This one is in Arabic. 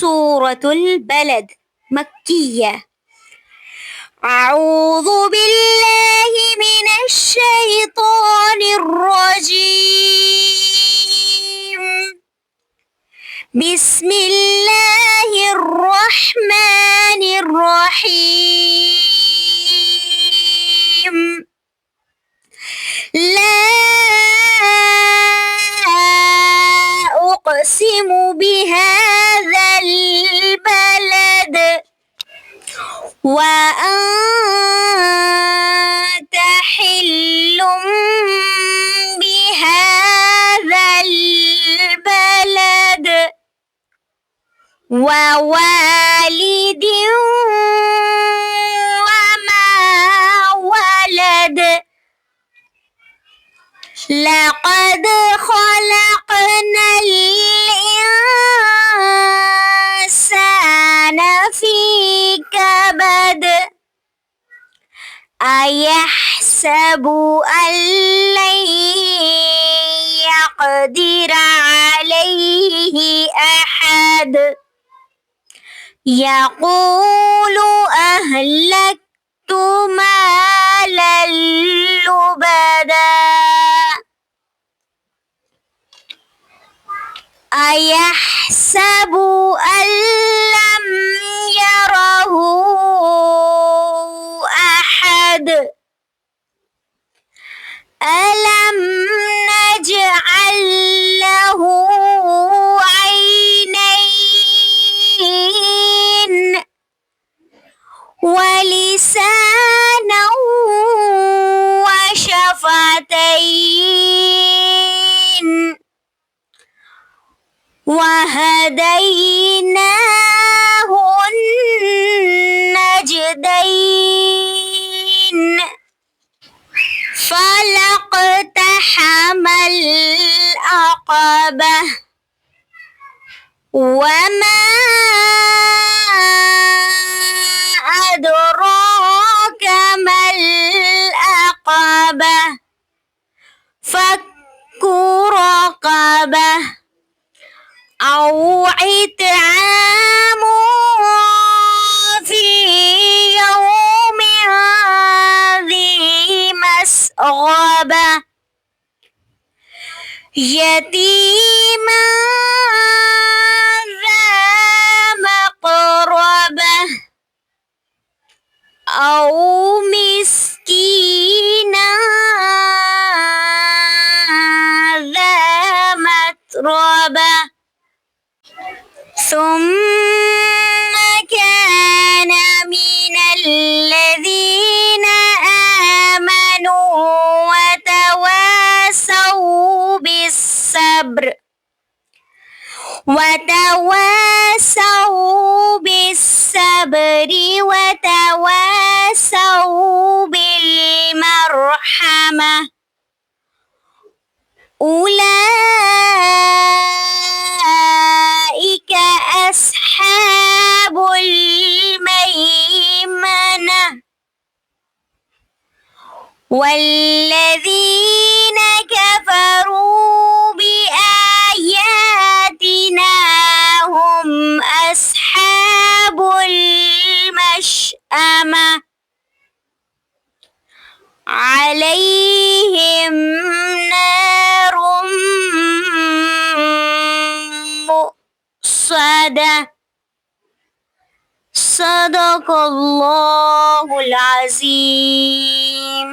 سورة البلد مكية. أعوذ بالله من الشيطان الرجيم. بسم الله الرحمن الرحيم. لا أقسم بهذا البلد وأنت حل بهذا البلد ووالد وما ولد. لقد خلقنا الإنسان في كبد. أيحسب أن لن يقدر عليه أحد. يقول أهلكت مالا لبدا. أيحسب أن لم يره أحد. ألم نجعل له عينين ولسانا وشفتين وهديناه النجدين. فلاقتحم العقبة وما أدراك ما العقبة. فك رقبة أو إطعام في يوم ذي مسغبة. يتيما ذا مقربة أو مسكينا ذا متربة. ثم كان من الذين آمنوا وتواصوا بالصبر وتواصوا بالمرحمة. أولئك أصحاب الميمنة. والذين كفروا بآياتنا هم أصحاب المشأمة. عليهم نار مؤصدة. صدق الله العظيم.